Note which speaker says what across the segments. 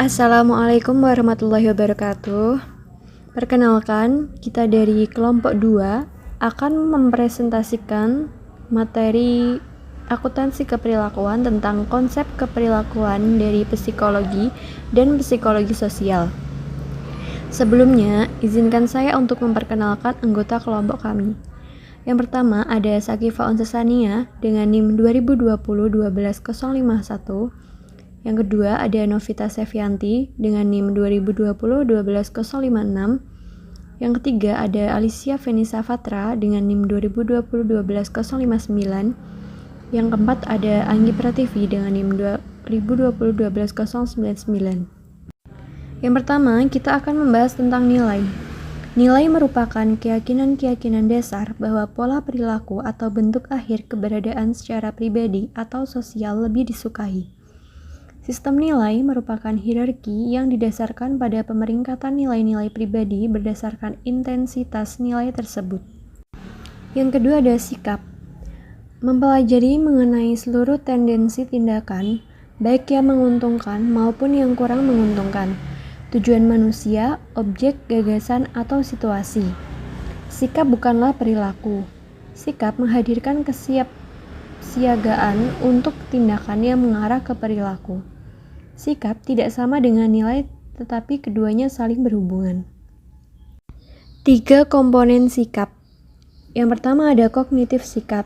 Speaker 1: Assalamualaikum warahmatullahi wabarakatuh. Perkenalkan, kita dari kelompok 2 akan mempresentasikan materi akuntansi keperilakuan tentang konsep keperilakuan dari psikologi dan psikologi sosial. Sebelumnya, izinkan saya untuk memperkenalkan anggota kelompok kami. Yang pertama ada Sakifa Onsesania dengan NIM 2020-12051. Yang kedua ada Novita Sevianti dengan NIM 2020-12056. Yang ketiga ada Alicia Venisa Fatra dengan NIM 2020-12059. Yang keempat ada Anggi Prativi dengan NIM 2020-12099. Yang pertama, kita akan membahas tentang nilai. Nilai merupakan keyakinan-keyakinan dasar bahwa pola perilaku atau bentuk akhir keberadaan secara pribadi atau sosial lebih disukai. Sistem nilai merupakan hierarki yang didasarkan pada pemeringkatan nilai-nilai pribadi berdasarkan intensitas nilai tersebut. Yang kedua ada sikap. Mempelajari mengenai seluruh tendensi tindakan, baik yang menguntungkan maupun yang kurang menguntungkan. Tujuan manusia, objek, gagasan, atau situasi. Sikap bukanlah perilaku. Sikap menghadirkan kesiapsiagaan untuk tindakan yang mengarah ke perilaku. Sikap tidak sama dengan nilai, tetapi keduanya saling berhubungan. 3 komponen sikap. Yang pertama ada kognitif sikap.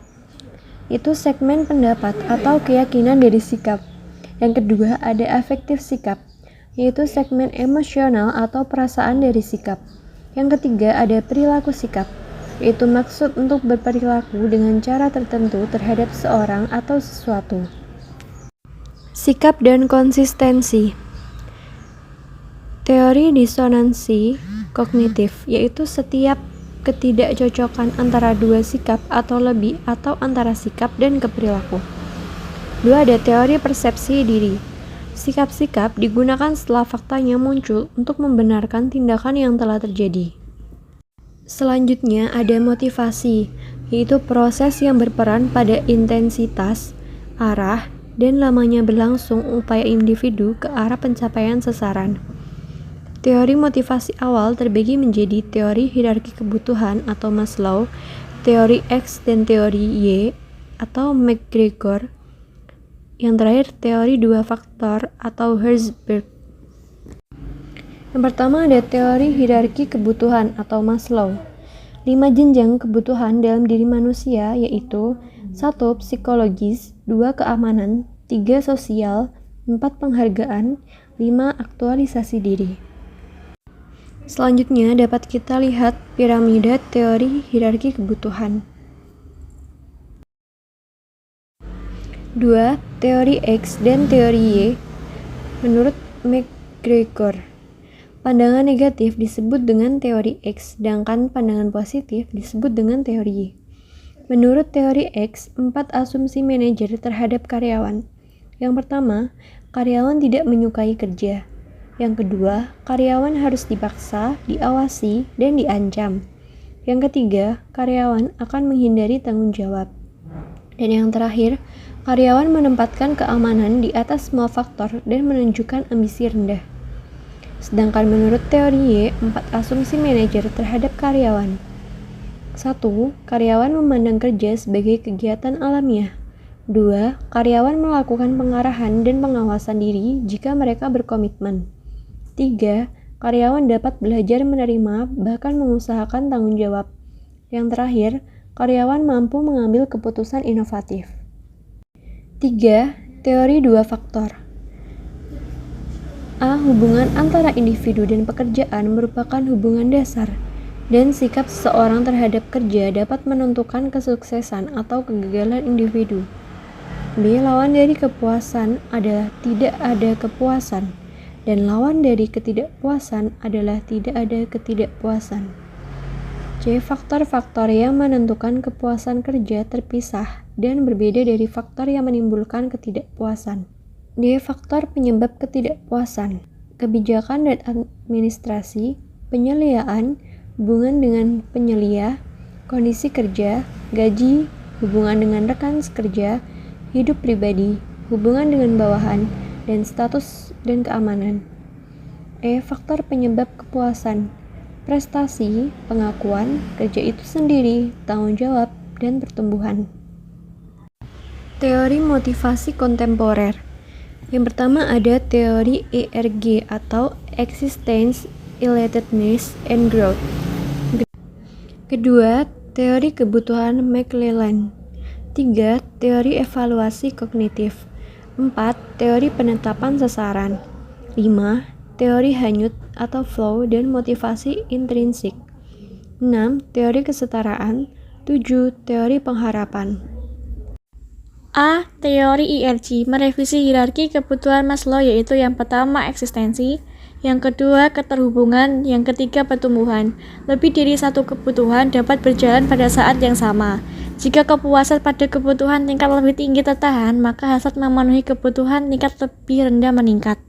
Speaker 1: Itu segmen pendapat atau keyakinan dari sikap. Yang kedua ada afektif sikap, yaitu segmen emosional atau perasaan dari sikap. Yang ketiga ada perilaku sikap, yaitu maksud untuk berperilaku dengan cara tertentu terhadap seorang atau sesuatu. Sikap dan konsistensi. Teori disonansi kognitif, yaitu setiap ketidakcocokan antara dua sikap atau lebih atau antara sikap dan keperilaku. 2 ada teori persepsi diri. Sikap-sikap digunakan setelah faktanya muncul untuk membenarkan tindakan yang telah terjadi. Selanjutnya ada motivasi, yaitu proses yang berperan pada intensitas, arah, dan lamanya berlangsung upaya individu ke arah pencapaian sasaran. Teori motivasi awal terbagi menjadi teori hierarki kebutuhan atau Maslow, teori X dan teori Y atau McGregor. Yang terakhir, teori 2 faktor atau Herzberg. Yang pertama ada teori hierarki kebutuhan atau Maslow. 5 jenjang kebutuhan dalam diri manusia yaitu 1 psikologis, 2 keamanan, 3 sosial, 4 penghargaan, 5 aktualisasi diri. Selanjutnya dapat kita lihat piramida teori hierarki kebutuhan. 2. Teori X dan teori Y menurut McGregor. Pandangan negatif disebut dengan teori X, sedangkan pandangan positif disebut dengan teori Y. Menurut teori X, 4 asumsi manajer terhadap karyawan. Yang pertama, karyawan tidak menyukai kerja. Yang kedua, karyawan harus dipaksa, diawasi, dan diancam. Yang ketiga, karyawan akan menghindari tanggung jawab. Dan yang terakhir, karyawan menempatkan keamanan di atas semua faktor dan menunjukkan ambisi rendah. Sedangkan menurut teori Y, 4 asumsi manajer terhadap karyawan. 1. Karyawan memandang kerja sebagai kegiatan alamiah. 2. Karyawan melakukan pengarahan dan pengawasan diri jika mereka berkomitmen. 3. Karyawan dapat belajar menerima bahkan mengusahakan tanggung jawab. Yang terakhir, karyawan mampu mengambil keputusan inovatif. 3. Teori 2 faktor. A. Hubungan antara individu dan pekerjaan merupakan hubungan dasar, dan sikap seseorang terhadap kerja dapat menentukan kesuksesan atau kegagalan individu. B. Lawan dari kepuasan adalah tidak ada kepuasan, dan lawan dari ketidakpuasan adalah tidak ada ketidakpuasan. C. Faktor-faktor yang menentukan kepuasan kerja terpisah dan berbeda dari faktor yang menimbulkan ketidakpuasan. D. Faktor penyebab ketidakpuasan, kebijakan dan administrasi, penyeliaan, hubungan dengan penyelia, kondisi kerja, gaji, hubungan dengan rekan sekerja, hidup pribadi, hubungan dengan bawahan, dan status dan keamanan. E. Faktor penyebab kepuasan. Prestasi, pengakuan, kerja itu sendiri, tanggung jawab, dan pertumbuhan. Teori motivasi kontemporer. Yang pertama ada teori ERG atau Existence, Relatedness, and Growth. Kedua, teori kebutuhan McClelland. 3. Teori evaluasi kognitif. 4. Teori penetapan sasaran. 5. Teori hanyut atau flow dan motivasi intrinsik. 6. Teori kesetaraan. 7. Teori pengharapan.
Speaker 2: A. Teori IRG merevisi hierarki kebutuhan Maslow, yaitu yang pertama eksistensi, yang kedua keterhubungan, yang ketiga pertumbuhan. Lebih dari satu kebutuhan dapat berjalan pada saat yang sama. Jika kepuasan pada kebutuhan tingkat lebih tinggi tertahan, maka hasrat memenuhi kebutuhan tingkat lebih rendah meningkat.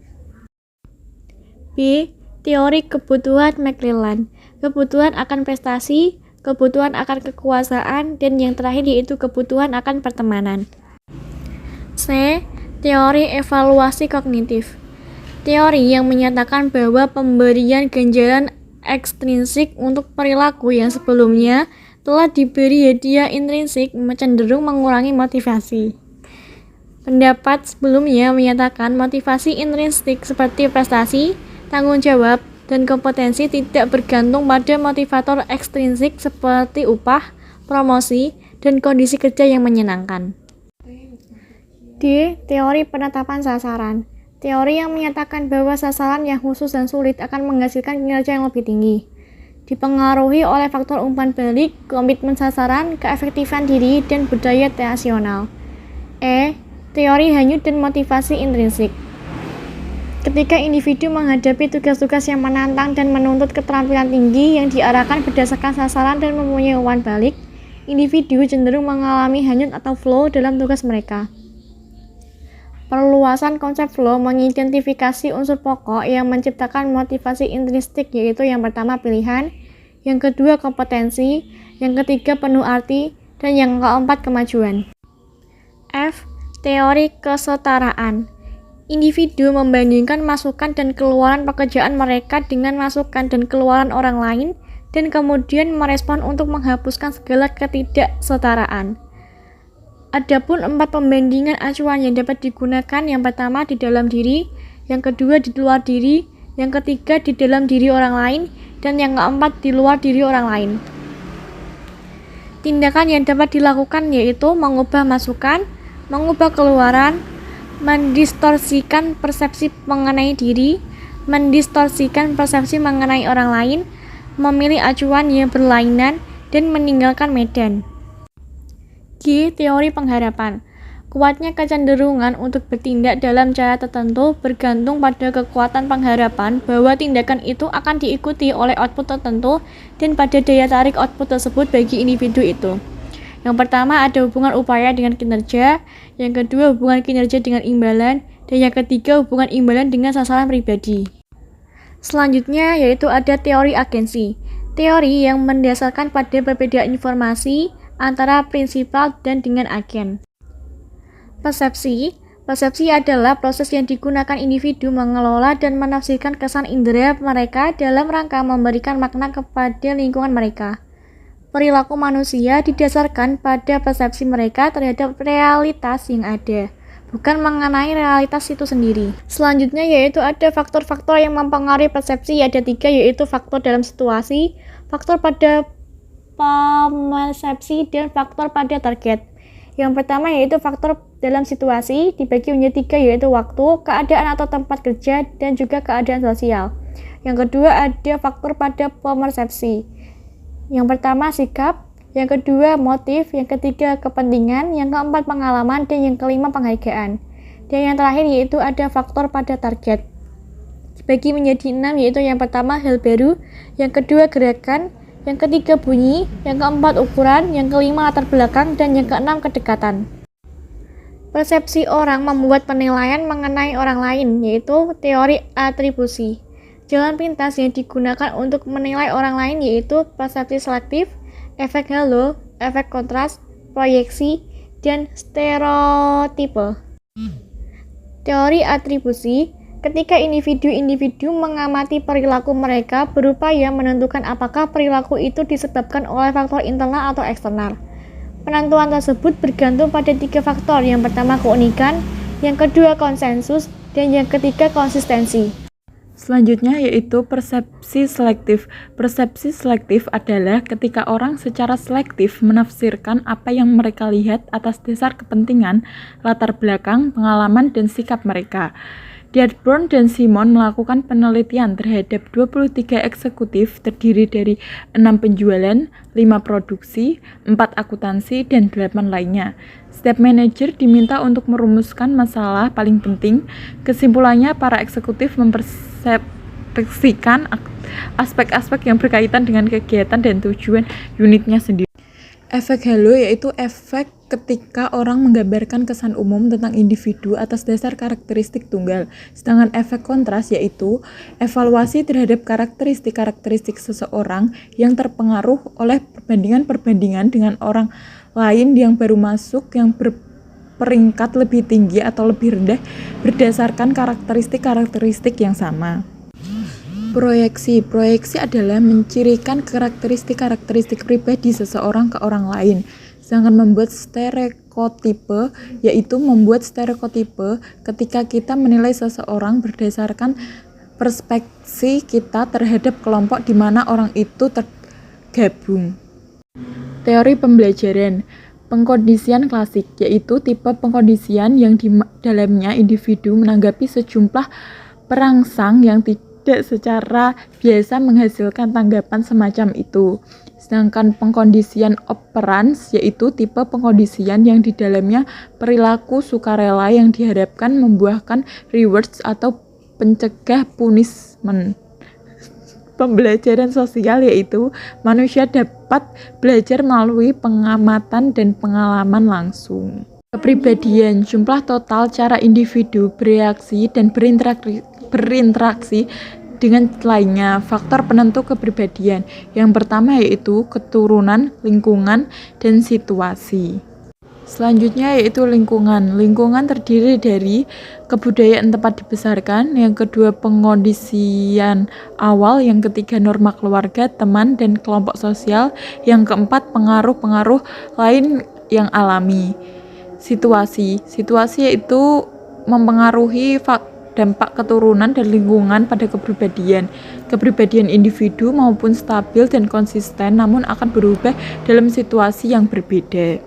Speaker 2: B. Teori kebutuhan McClelland. Kebutuhan akan prestasi, kebutuhan akan kekuasaan, dan yang terakhir yaitu kebutuhan akan pertemanan. C. Teori evaluasi kognitif. Teori yang menyatakan bahwa pemberian ganjaran ekstrinsik untuk perilaku yang sebelumnya telah diberi hadiah intrinsik cenderung mengurangi motivasi. Pendapat sebelumnya menyatakan motivasi intrinsik seperti prestasi, tanggung jawab, dan kompetensi tidak bergantung pada motivator ekstrinsik seperti upah, promosi, dan kondisi kerja yang menyenangkan. D. Teori penetapan sasaran. Teori yang menyatakan bahwa sasaran yang khusus dan sulit akan menghasilkan kinerja yang lebih tinggi. Dipengaruhi oleh faktor umpan balik, komitmen sasaran, keefektifan diri, dan budaya nasional. E. Teori hanyut dan motivasi intrinsik. Ketika individu menghadapi tugas-tugas yang menantang dan menuntut keterampilan tinggi yang diarahkan berdasarkan sasaran dan mempunyai umpan balik, individu cenderung mengalami hanyut atau flow dalam tugas mereka. Perluasan konsep flow mengidentifikasi unsur pokok yang menciptakan motivasi intrinsik, yaitu yang pertama pilihan, yang kedua kompetensi, yang ketiga penuh arti, dan yang keempat kemajuan. F. Teori kesetaraan. Individu membandingkan masukan dan keluaran pekerjaan mereka dengan masukan dan keluaran orang lain, dan kemudian merespon untuk menghapuskan segala ketidaksetaraan. Adapun 4 pembandingan acuan yang dapat digunakan, yang pertama di dalam diri, yang kedua di luar diri, yang ketiga di dalam diri orang lain, dan yang keempat di luar diri orang lain. Tindakan yang dapat dilakukan yaitu mengubah masukan, mengubah keluaran, mendistorsikan persepsi mengenai diri, mendistorsikan persepsi mengenai orang lain, memilih acuan yang berlainan, dan meninggalkan medan. G. Teori pengharapan. Kuatnya kecenderungan untuk bertindak dalam cara tertentu bergantung pada kekuatan pengharapan bahwa tindakan itu akan diikuti oleh output tertentu dan pada daya tarik output tersebut bagi individu itu. Yang pertama ada hubungan upaya dengan kinerja, yang kedua hubungan kinerja dengan imbalan, dan yang ketiga hubungan imbalan dengan sasaran pribadi. Selanjutnya yaitu ada teori agensi. Teori yang mendasarkan pada perbedaan informasi antara prinsipal dan dengan agen. Persepsi. Persepsi adalah proses yang digunakan individu mengelola dan menafsirkan kesan indera mereka dalam rangka memberikan makna kepada lingkungan mereka. Perilaku manusia didasarkan pada persepsi mereka terhadap realitas yang ada, bukan mengenai realitas itu sendiri. Selanjutnya yaitu ada faktor-faktor yang mempengaruhi persepsi, ada 3 yaitu faktor dalam situasi, faktor pada pemersepsi, dan faktor pada target. Yang pertama yaitu faktor dalam situasi dibagi menjadi 3 yaitu waktu, keadaan atau tempat kerja, dan juga keadaan sosial. Yang kedua ada faktor pada pemersepsi. Yang pertama sikap, yang kedua motif, yang ketiga kepentingan, yang keempat pengalaman, dan yang kelima penghargaan. Dan yang terakhir yaitu ada faktor pada target. Dibagi menjadi 6 yaitu yang pertama hal baru, yang kedua gerakan, yang ketiga bunyi, yang keempat ukuran, yang kelima latar belakang, dan yang keenam kedekatan. Persepsi orang membuat penilaian mengenai orang lain, yaitu teori atribusi. Jalan pintas yang digunakan untuk menilai orang lain yaitu persepsi selektif, efek halo, efek kontras, proyeksi, dan stereotipe. Teori atribusi. Ketika individu-individu mengamati perilaku mereka, berupaya menentukan apakah perilaku itu disebabkan oleh faktor internal atau eksternal. Penentuan tersebut bergantung pada 3 faktor. Yang pertama keunikan, yang kedua konsensus, dan yang ketiga konsistensi.
Speaker 3: Selanjutnya yaitu persepsi selektif. Persepsi selektif adalah ketika orang secara selektif menafsirkan apa yang mereka lihat atas dasar kepentingan, latar belakang, pengalaman, dan sikap mereka. Dearborn dan Simon melakukan penelitian terhadap 23 eksekutif terdiri dari 6 penjualan, 5 produksi, 4 akuntansi, dan 8 lainnya. Setiap manajer diminta untuk merumuskan masalah paling penting. Kesimpulannya, para eksekutif mempersepsikan aspek-aspek yang berkaitan dengan kegiatan dan tujuan unitnya sendiri. Efek halo yaitu efek ketika orang menggambarkan kesan umum tentang individu atas dasar karakteristik tunggal. Sedangkan efek kontras yaitu evaluasi terhadap karakteristik-karakteristik seseorang yang terpengaruh oleh perbandingan-perbandingan dengan orang lain yang baru masuk, yang berperingkat lebih tinggi atau lebih rendah berdasarkan karakteristik-karakteristik yang sama. Proyeksi adalah mencirikan karakteristik-karakteristik pribadi seseorang ke orang lain. Sedangkan membuat stereotipe yaitu membuat stereotipe ketika kita menilai seseorang berdasarkan perspektif kita terhadap kelompok di mana orang itu tergabung. Teori pembelajaran. Pengkondisian klasik yaitu tipe pengkondisian yang di dalamnya individu menanggapi sejumlah perangsang yang tidak secara biasa menghasilkan tanggapan semacam itu. Sedangkan pengkondisian operans yaitu tipe pengkondisian yang di dalamnya perilaku sukarela yang diharapkan membuahkan rewards atau pencegah punishment. Pembelajaran sosial yaitu manusia dapat belajar melalui pengamatan dan pengalaman langsung. Kepribadian, jumlah total cara individu bereaksi dan berinteraksi dengan lainnya. Faktor penentu kepribadian yang pertama yaitu keturunan, lingkungan, dan situasi. Selanjutnya yaitu lingkungan. Lingkungan terdiri dari kebudayaan tempat dibesarkan, yang kedua pengkondisian awal, yang ketiga norma keluarga, teman, dan kelompok sosial, yang keempat pengaruh-pengaruh lain yang alami. Situasi yaitu mempengaruhi dampak keturunan dan lingkungan pada kepribadian. Kepribadian individu maupun stabil dan konsisten namun akan berubah dalam situasi yang berbeda.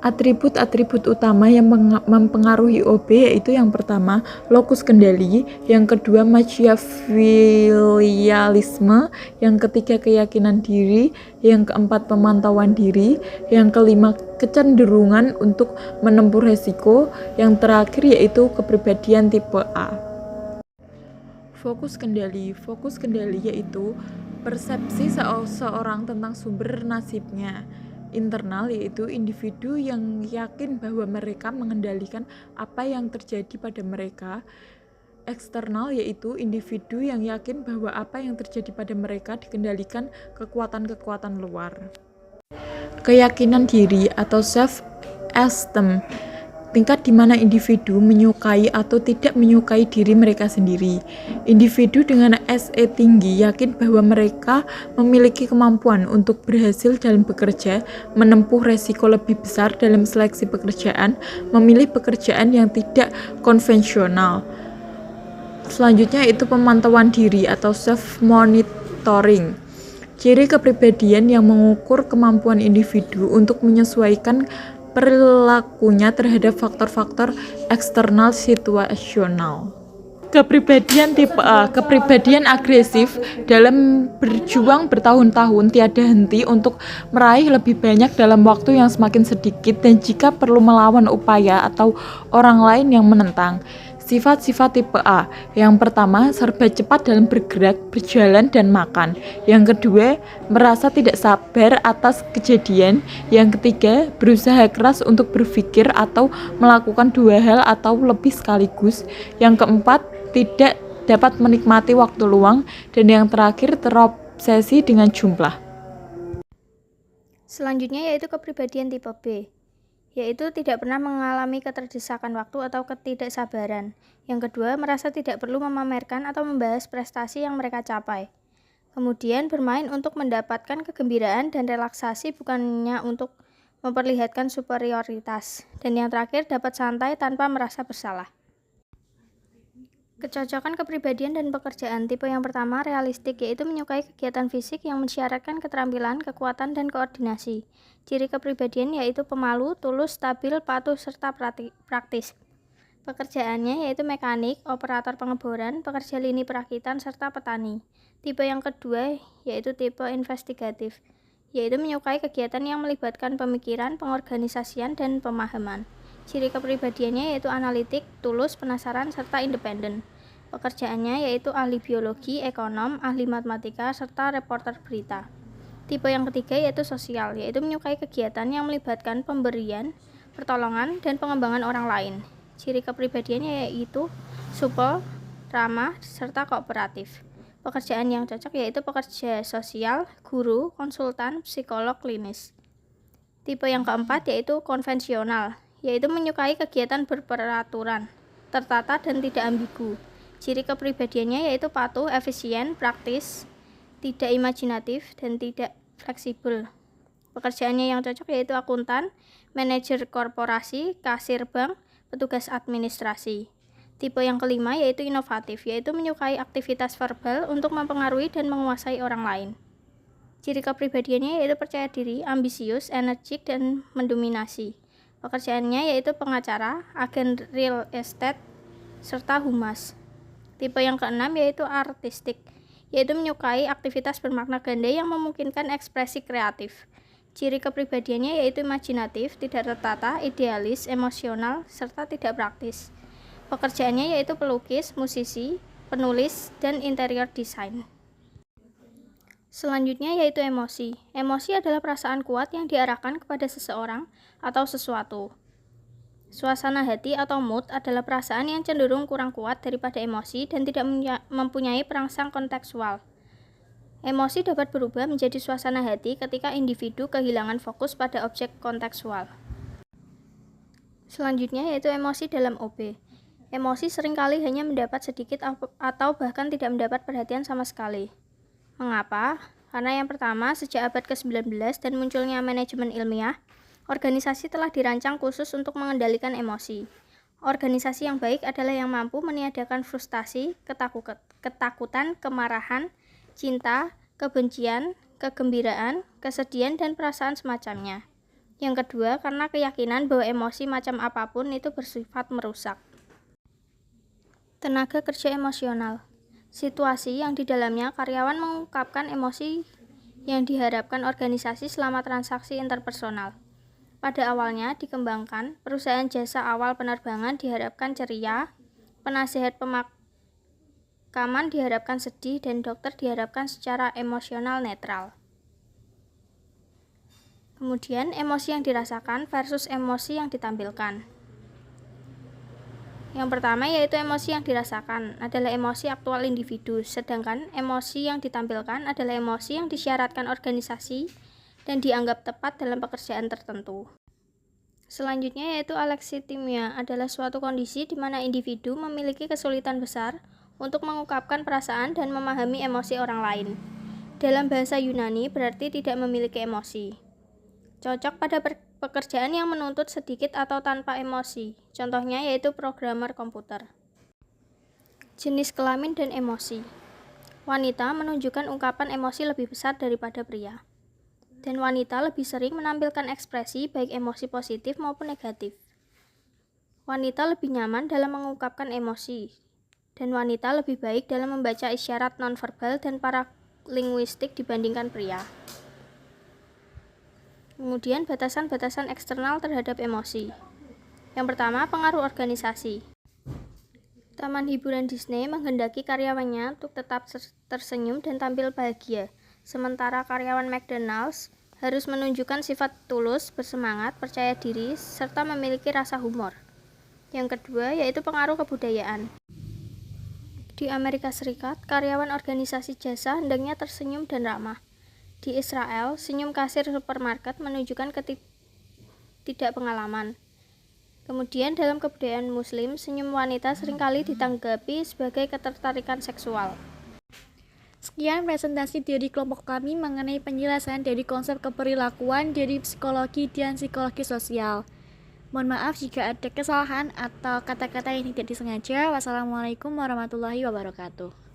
Speaker 3: Atribut-atribut utama yang mempengaruhi OB yaitu yang pertama lokus kendali, yang kedua machiavellianisme, yang ketiga keyakinan diri, yang keempat pemantauan diri, yang kelima kecenderungan untuk menempuh resiko, yang terakhir yaitu kepribadian tipe A. Fokus kendali yaitu persepsi seseorang tentang sumber nasibnya. Internal yaitu individu yang yakin bahwa mereka mengendalikan apa yang terjadi pada mereka. Eksternal yaitu individu yang yakin bahwa apa yang terjadi pada mereka dikendalikan kekuatan-kekuatan luar. Keyakinan diri atau self-esteem, tingkat di mana individu menyukai atau tidak menyukai diri mereka sendiri. Individu dengan SE tinggi yakin bahwa mereka memiliki kemampuan untuk berhasil dalam bekerja, menempuh resiko lebih besar dalam seleksi pekerjaan, memilih pekerjaan yang tidak konvensional. Selanjutnya itu pemantauan diri atau self-monitoring. Ciri kepribadian yang mengukur kemampuan individu untuk menyesuaikan perilakunya terhadap faktor-faktor eksternal situasional. Kepribadian tipe A, kepribadian agresif dalam berjuang bertahun-tahun tiada henti untuk meraih lebih banyak dalam waktu yang semakin sedikit dan jika perlu melawan upaya atau orang lain yang menentang. Sifat-sifat tipe A. Yang pertama, serba cepat dalam bergerak, berjalan, dan makan. Yang kedua, merasa tidak sabar atas kejadian. Yang ketiga, berusaha keras untuk berpikir atau melakukan dua hal atau lebih sekaligus. Yang keempat, tidak dapat menikmati waktu luang. Dan yang terakhir, terobsesi dengan jumlah.
Speaker 4: Selanjutnya yaitu kepribadian tipe B. yaitu tidak pernah mengalami keterdesakan waktu atau ketidaksabaran. Yang kedua, merasa tidak perlu memamerkan atau membahas prestasi yang mereka capai. Kemudian, bermain untuk mendapatkan kegembiraan dan relaksasi bukannya untuk memperlihatkan superioritas. Dan yang terakhir, dapat santai tanpa merasa bersalah. Kecocokan kepribadian dan pekerjaan. Tipe yang pertama, realistik, yaitu menyukai kegiatan fisik yang mensyaratkan keterampilan, kekuatan, dan koordinasi. Ciri kepribadian yaitu pemalu, tulus, stabil, patuh, serta praktis. Pekerjaannya yaitu mekanik, operator pengeboran, pekerja lini perakitan, serta petani. Tipe yang kedua yaitu tipe investigatif, yaitu menyukai kegiatan yang melibatkan pemikiran, pengorganisasian, dan pemahaman. Ciri kepribadiannya yaitu analitik, tulus, penasaran, serta independen. Pekerjaannya yaitu ahli biologi, ekonom, ahli matematika, serta reporter berita. Tipe yang ketiga yaitu sosial, yaitu menyukai kegiatan yang melibatkan pemberian, pertolongan, dan pengembangan orang lain. Ciri kepribadiannya yaitu supel, ramah, serta kooperatif. Pekerjaan yang cocok yaitu pekerja sosial, guru, konsultan, psikolog klinis. Tipe yang keempat yaitu konvensional, yaitu menyukai kegiatan berperaturan, tertata, dan tidak ambigu. Ciri kepribadiannya yaitu patuh, efisien, praktis, tidak imajinatif, dan tidak fleksibel. Pekerjaannya yang cocok yaitu akuntan, manajer korporasi, kasir bank, petugas administrasi. Tipe yang kelima yaitu inovatif, yaitu menyukai aktivitas verbal untuk mempengaruhi dan menguasai orang lain. Ciri kepribadiannya yaitu percaya diri, ambisius, energik, dan mendominasi. Pekerjaannya yaitu pengacara, agen real estate, serta humas. Tipe yang keenam yaitu artistik, yaitu menyukai aktivitas bermakna ganda yang memungkinkan ekspresi kreatif. Ciri kepribadiannya yaitu imajinatif, tidak tertata, idealis, emosional, serta tidak praktis. Pekerjaannya yaitu pelukis, musisi, penulis, dan interior design. Selanjutnya yaitu emosi. Emosi adalah perasaan kuat yang diarahkan kepada seseorang atau sesuatu. Suasana hati atau mood adalah perasaan yang cenderung kurang kuat daripada emosi dan tidak mempunyai perangsang kontekstual. Emosi dapat berubah menjadi suasana hati ketika individu kehilangan fokus pada objek kontekstual. Selanjutnya yaitu emosi dalam OB. Emosi seringkali hanya mendapat sedikit atau bahkan tidak mendapat perhatian sama sekali. Mengapa? Karena yang pertama, sejak abad ke-19 dan munculnya manajemen ilmiah, organisasi telah dirancang khusus untuk mengendalikan emosi. Organisasi yang baik adalah yang mampu meniadakan frustasi, ketakutan, kemarahan, cinta, kebencian, kegembiraan, kesedihan, dan perasaan semacamnya. Yang kedua, karena keyakinan bahwa emosi macam apapun itu bersifat merusak. Tenaga kerja emosional. Situasi yang di dalamnya karyawan mengungkapkan emosi yang diharapkan organisasi selama transaksi interpersonal. Pada awalnya dikembangkan, perusahaan jasa awal penerbangan diharapkan ceria, penasehat pemakaman diharapkan sedih, dan dokter diharapkan secara emosional netral. Kemudian, emosi yang dirasakan versus emosi yang ditampilkan. Yang pertama yaitu emosi yang dirasakan adalah emosi aktual individu, sedangkan emosi yang ditampilkan adalah emosi yang disyaratkan organisasi dan dianggap tepat dalam pekerjaan tertentu. Selanjutnya yaitu alexitimia adalah suatu kondisi di mana individu memiliki kesulitan besar untuk mengungkapkan perasaan dan memahami emosi orang lain. Dalam bahasa Yunani berarti tidak memiliki emosi. Cocok pada pekerjaan yang menuntut sedikit atau tanpa emosi. Contohnya yaitu programmer komputer. Jenis kelamin dan emosi. Wanita menunjukkan ungkapan emosi lebih besar daripada pria. Dan wanita lebih sering menampilkan ekspresi baik emosi positif maupun negatif. Wanita lebih nyaman dalam mengungkapkan emosi, dan wanita lebih baik dalam membaca isyarat nonverbal dan paralinguistik dibandingkan pria. Kemudian batasan-batasan eksternal terhadap emosi. Yang pertama, pengaruh organisasi. Taman hiburan Disney menghendaki karyawannya untuk tetap tersenyum dan tampil bahagia. Sementara karyawan McDonald's harus menunjukkan sifat tulus, bersemangat, percaya diri, serta memiliki rasa humor. Yang kedua yaitu pengaruh kebudayaan. Di Amerika Serikat, karyawan organisasi jasa hendaknya tersenyum dan ramah. Di Israel, senyum kasir supermarket menunjukkan tidak pengalaman. Kemudian dalam kebudayaan muslim, senyum wanita seringkali ditanggapi sebagai ketertarikan seksual.
Speaker 2: Sekian presentasi teori kelompok kami mengenai penjelasan dari konsep keperilakuan dari psikologi dan psikologi sosial. Mohon maaf jika ada kesalahan atau kata-kata yang tidak disengaja. Wassalamualaikum warahmatullahi wabarakatuh.